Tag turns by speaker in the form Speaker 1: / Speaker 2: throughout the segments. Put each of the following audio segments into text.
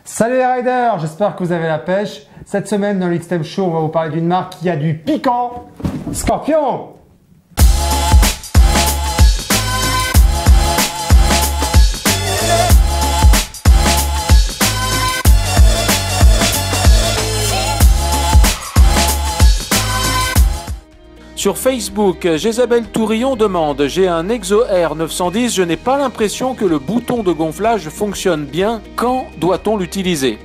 Speaker 1: Salut les riders, j'espère que vous avez la pêche. Cette semaine dans l'X-Time Show, on va vous parler d'une marque qui a du piquant, Scorpion.
Speaker 2: Sur Facebook, Jésabelle Tourillon demande « J'ai un Exo R 910, je n'ai pas l'impression que le bouton de gonflage fonctionne bien. Quand doit-on l'utiliser ?»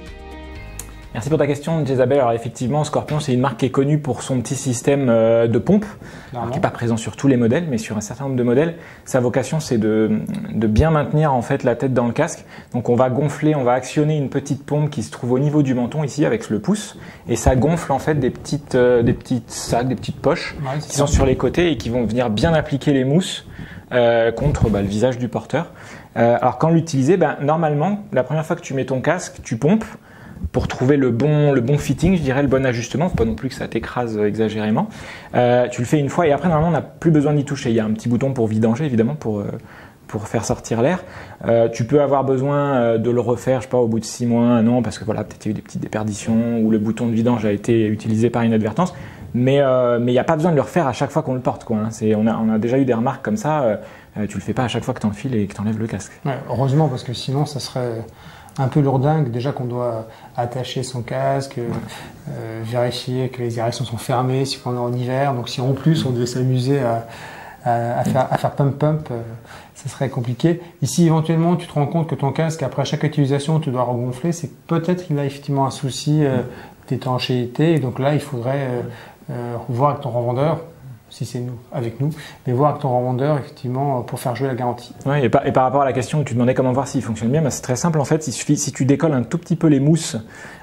Speaker 3: Merci pour ta question, Jésabelle. Alors effectivement, Scorpion, c'est une marque qui est connue pour son petit système de pompe, qui n'est pas présent sur tous les modèles, mais sur un certain nombre de modèles. Sa vocation, c'est de bien maintenir en fait la tête dans le casque. Donc on va gonfler, on va actionner une petite pompe qui se trouve au niveau du menton ici avec le pouce, et ça gonfle en fait des petites sacs, des petites poches qui sont sur les côtés et qui vont venir bien appliquer les mousses contre le visage du porteur. Alors quand l'utiliser, normalement, la première fois que tu mets ton casque, tu pompes pour trouver le bon fitting, je dirais, le bon ajustement. Faut pas non plus que ça t'écrase exagérément. Tu le fais une fois et après normalement on n'a plus besoin d'y toucher. Il y a un petit bouton pour vidanger évidemment pour faire sortir l'air. Tu peux avoir besoin de le refaire, je sais pas, au bout de 6 mois, 1 an, parce que voilà, peut-être il y a eu des petites déperditions ou le bouton de vidange a été utilisé par inadvertance. Mais il n'y a pas besoin de le refaire à chaque fois qu'on le porte, quoi, hein. On a déjà eu des remarques comme ça. Tu le fais pas à chaque fois que tu enfiles et que tu enlèves le casque.
Speaker 1: Ouais, heureusement, parce que sinon ça serait un peu lourdingue, déjà qu'on doit attacher son casque, vérifier que les érections sont fermées si on est en hiver. Donc si en plus on devait s'amuser à faire pump, ça serait compliqué. Ici éventuellement tu te rends compte que ton casque, après chaque utilisation tu dois regonfler, c'est peut-être qu'il a effectivement un souci d'étanchéité. Et donc là il faudrait voir avec ton revendeur, si c'est avec nous, mais voir avec ton revendeur effectivement pour faire jouer la garantie.
Speaker 3: Oui, et par rapport à la question où tu demandais comment voir s'il fonctionne bien, c'est très simple en fait. Il suffit, si tu décolles un tout petit peu les mousses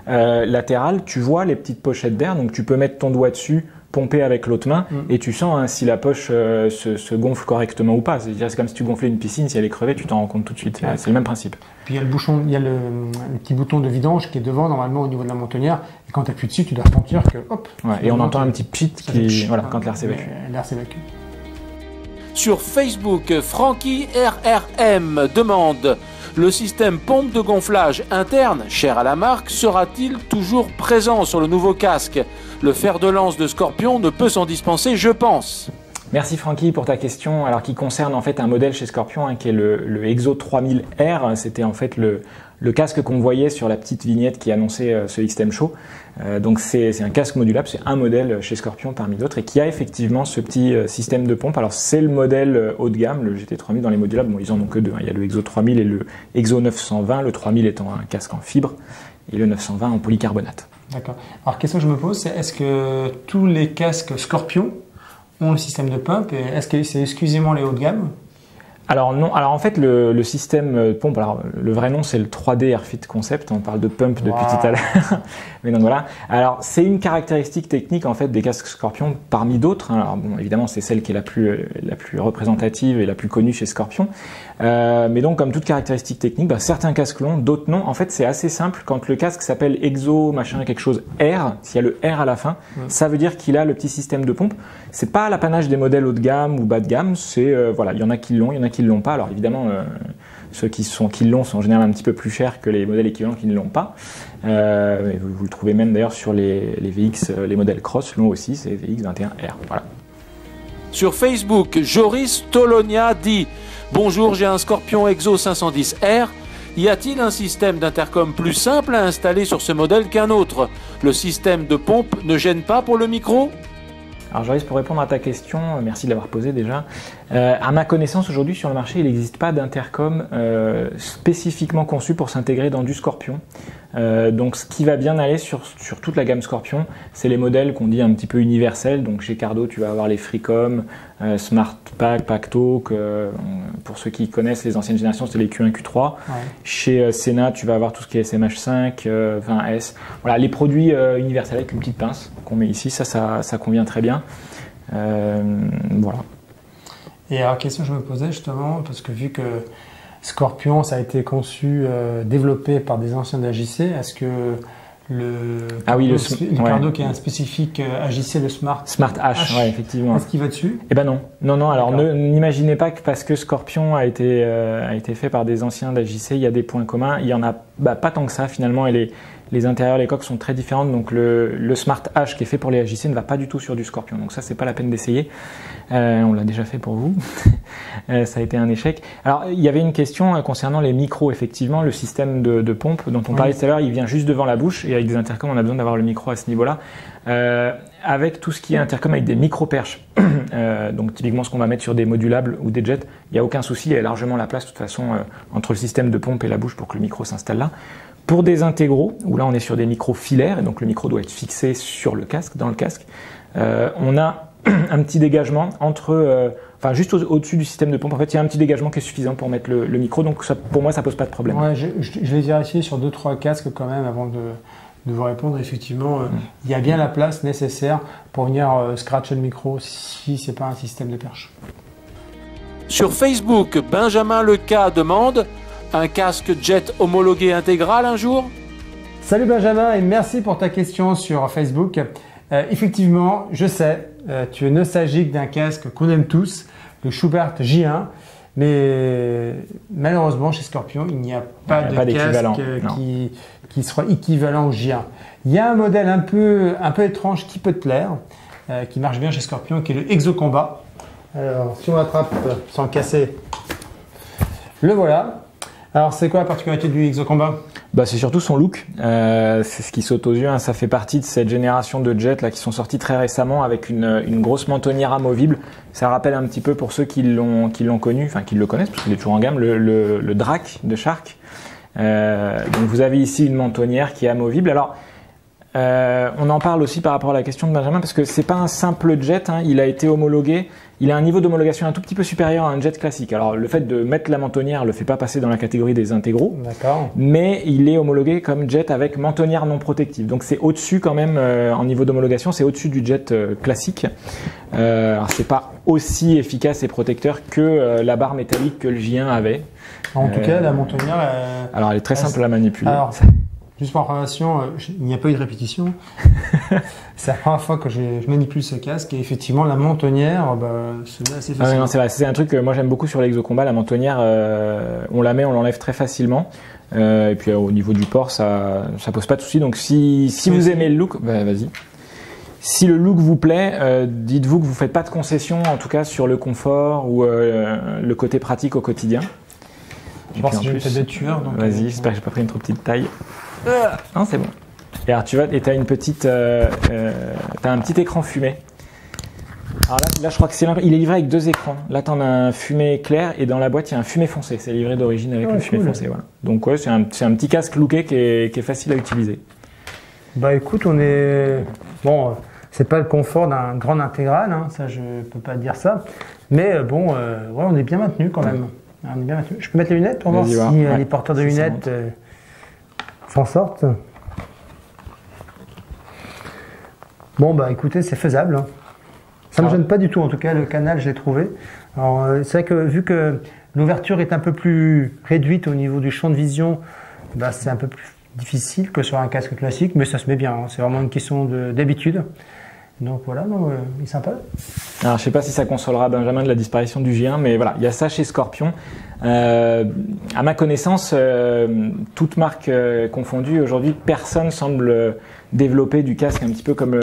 Speaker 3: latérales, tu vois les petites pochettes d'air, donc tu peux mettre ton doigt dessus, pomper avec l'autre main et tu sens si la poche se gonfle correctement ou pas. C'est comme si tu gonflais une piscine, si elle est crevée, tu t'en rends compte tout de suite. Ouais. C'est le même principe.
Speaker 1: Puis il y a le bouchon, il y a le petit bouton de vidange qui est devant normalement au niveau de la mentonnière, et quand tu appuies dessus, tu dois sentir que hop.
Speaker 3: Ouais, et on entend un petit pchit quand l'air s'évacue.
Speaker 1: L'air s'évacue.
Speaker 2: Sur Facebook, Francky RRM demande « Le système pompe de gonflage interne, cher à la marque, sera-t-il toujours présent sur le nouveau casque? Le fer de lance de Scorpion ne peut s'en dispenser, je pense. »
Speaker 3: Merci Francky pour ta question, alors qui concerne en fait un modèle chez Scorpion qui est le Exo 3000R. C'était en fait le casque qu'on voyait sur la petite vignette qui annonçait ce X-Time Show. Donc c'est un casque modulable, c'est un modèle chez Scorpion parmi d'autres et qui a effectivement ce petit système de pompe. Alors c'est le modèle haut de gamme, le GT3000 dans les modulables. Bon, ils en ont que deux, hein. Il y a le Exo 3000 et le Exo 920, le 3000 étant un casque en fibre et le 920 en polycarbonate.
Speaker 1: D'accord. Alors question que je me pose, c'est est-ce que tous les casques Scorpion ont le système de pump et est-ce que c'est exclusivement les hauts de gamme?
Speaker 3: Alors non, alors en fait le système pompe, alors le vrai nom c'est le 3D Airfit Concept, on parle de pump depuis tout à l'heure, mais donc voilà. Alors c'est une caractéristique technique en fait des casques Scorpion parmi d'autres, hein. Alors bon évidemment c'est celle qui est la plus représentative et la plus connue chez Scorpion, mais donc comme toute caractéristique technique, certains casques l'ont, d'autres non. En fait c'est assez simple, quand le casque s'appelle Exo machin quelque chose R, s'il y a le R à la fin, ça veut dire qu'il a le petit système de pompe. C'est pas l'apanage des modèles haut de gamme ou bas de gamme, c'est voilà, il y en a qui l'ont, il y en a qui ne l'ont pas. Alors évidemment, ceux qui l'ont sont en général un petit peu plus chers que les modèles équivalents qui ne l'ont pas. Vous le trouvez même d'ailleurs sur les VX, les modèles Cross l'ont aussi, c'est VX21R. Voilà.
Speaker 2: Sur Facebook, Joris Tolonia dit « Bonjour, j'ai un Scorpion Exo 510R. Y a-t-il un système d'intercom plus simple à installer sur ce modèle qu'un autre? Le système de pompe ne gêne pas pour le micro ?»
Speaker 3: Alors Joris, pour répondre à ta question, merci de l'avoir posée déjà. À ma connaissance, aujourd'hui sur le marché, il n'existe pas d'intercom spécifiquement conçu pour s'intégrer dans du Scorpion. Donc ce qui va bien aller sur toute la gamme Scorpion, c'est les modèles qu'on dit un petit peu universels. Donc chez Cardo, tu vas avoir les Freecom, SmartPack, PackTalk. Pour ceux qui connaissent les anciennes générations, c'était les Q1, Q3. Ouais. Chez Sena, tu vas avoir tout ce qui est SMH5, 20S. Voilà, les produits universels avec une petite pince qu'on met ici, ça convient très bien. Voilà.
Speaker 1: Et alors, question que je me posais justement, parce que vu que Scorpion, ça a été conçu, développé par des anciens d'AJC, est-ce que le Cardo qui est un spécifique AJC, le Smart H,
Speaker 3: ouais, effectivement.
Speaker 1: Est-ce qu'il va dessus?
Speaker 3: Eh ben non. Non, alors n'imaginez pas que parce que Scorpion a été fait par des anciens d'AJC, il y a des points communs. Il y en a pas tant que ça finalement, et les intérieurs, les coques sont très différentes, donc le Smart H qui est fait pour les HJC ne va pas du tout sur du Scorpion, donc ça c'est pas la peine d'essayer. On l'a déjà fait pour vous. Ça a été un échec. Alors il y avait une question concernant les micros. Effectivement, le système de pompe dont on parlait tout à l'heure, il vient juste devant la bouche, et avec des intercoms on a besoin d'avoir le micro à ce niveau-là. Avec tout ce qui est intercom avec des micro-perches, donc typiquement ce qu'on va mettre sur des modulables ou des jets, il n'y a aucun souci, il y a largement la place de toute façon entre le système de pompe et la bouche pour que le micro s'installe là. Pour des intégraux, où là on est sur des micros filaires, et donc le micro doit être fixé sur le casque, dans le casque, on a un petit dégagement entre, juste au-dessus du système de pompe, en fait il y a un petit dégagement qui est suffisant pour mettre le micro, donc ça, pour moi ça pose pas de problème.
Speaker 1: Ouais, je vais vérifier sur 2-3 casques quand même avant de vous répondre. Effectivement, il y a bien la place nécessaire pour venir scratcher le micro si c'est pas un système de perche.
Speaker 2: Sur Facebook, Benjamin Leca demande un casque jet homologué intégral un jour?
Speaker 1: Salut Benjamin et merci pour ta question sur Facebook. Effectivement, je sais, tu es nostalgique d'un casque qu'on aime tous, le Schuberth J1, mais malheureusement chez Scorpion, il n'y a pas de casque qui soit équivalent au J1. Il y a un modèle un peu étrange qui peut te plaire, qui marche bien chez Scorpion, qui est le Exocombat. Alors, si on l'attrape sans le casser, le voilà. Alors, c'est quoi la particularité du Exocombat?
Speaker 3: C'est surtout son look. C'est ce qui saute aux yeux. Hein. Ça fait partie de cette génération de jets là qui sont sortis très récemment avec une grosse mentonnière amovible. Ça rappelle un petit peu pour ceux qui l'ont connu, enfin qui le connaissent parce qu'il est toujours en gamme, le Drac de Shark. Donc vous avez ici une mentonnière qui est amovible. Alors on en parle aussi par rapport à la question de Benjamin parce que c'est pas un simple jet. Hein. Il a été homologué. Il a un niveau d'homologation un tout petit peu supérieur à un jet classique. Alors le fait de mettre la mentonnière le fait pas passer dans la catégorie des intégraux.
Speaker 1: D'accord.
Speaker 3: Mais il est homologué comme jet avec mentonnière non protective. Donc c'est au-dessus quand même en niveau d'homologation, c'est au-dessus du jet classique. Alors c'est pas aussi efficace et protecteur que la barre métallique que le J1 avait.
Speaker 1: En tout cas, la mentonnière.
Speaker 3: Alors elle est très simple à manipuler. Alors,
Speaker 1: juste pour information, il n'y a pas eu de répétition. C'est la première fois que je manipule ce casque et effectivement la mentonnière, c'est assez facile.
Speaker 3: Non, c'est vrai, c'est un truc que moi j'aime beaucoup sur l'Exocombat. La mentonnière, on la met, on l'enlève très facilement. Et puis au niveau du port, ça pose pas de souci. Donc si vous aimez le look, vas-y. Si le look vous plaît, dites-vous que vous faites pas de concession, en tout cas sur le confort ou le côté pratique au quotidien.
Speaker 1: Je pense que j'ai une tête de tueur.
Speaker 3: Vas-y, j'espère que j'ai pas pris une trop petite taille. Non, c'est bon. Et alors tu vois, et t'as une petite, t'as un petit écran fumé. Alors là, je crois que il est livré avec 2 écrans. Là, t'en as un fumé clair et dans la boîte il y a un fumé foncé. C'est livré d'origine avec le fumé foncé. Voilà. Donc ouais, c'est un petit casque looké qui est facile à utiliser.
Speaker 1: Écoute, on est bon. C'est pas le confort d'un grand intégral, hein, ça je peux pas dire ça. Mais on est bien maintenu quand même. On est bien maintenu. Je peux mettre les lunettes pour voir si les porteurs de lunettes s'en sortent. Bon écoutez, c'est faisable. Hein. Ça me gêne pas du tout, en tout cas le canal je l'ai trouvé. Alors c'est vrai que vu que l'ouverture est un peu plus réduite au niveau du champ de vision, c'est un peu plus difficile que sur un casque classique, mais ça se met bien. Hein. C'est vraiment une question d'habitude. Donc voilà, il est sympa.
Speaker 3: Alors je sais pas si ça consolera Benjamin de la disparition du J1, mais voilà, il y a ça chez Scorpion. À ma connaissance, toute marque confondue, aujourd'hui, personne semble développer du casque un petit peu comme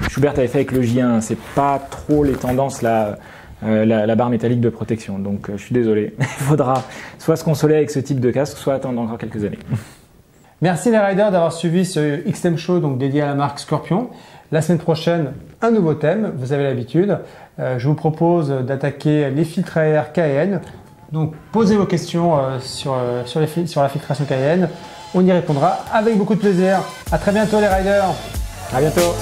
Speaker 3: Schuberth avait fait avec le J1. C'est pas trop les tendances là. La barre métallique de protection. Donc je suis désolé. Il faudra soit se consoler avec ce type de casque, soit attendre encore quelques années.
Speaker 1: Merci les riders d'avoir suivi ce XTEM Show donc dédié à la marque Scorpion. La semaine prochaine, un nouveau thème, vous avez l'habitude. Je vous propose d'attaquer les filtres à air KN. Donc posez vos questions sur la filtration KN. On y répondra avec beaucoup de plaisir. À très bientôt les riders.
Speaker 3: À bientôt.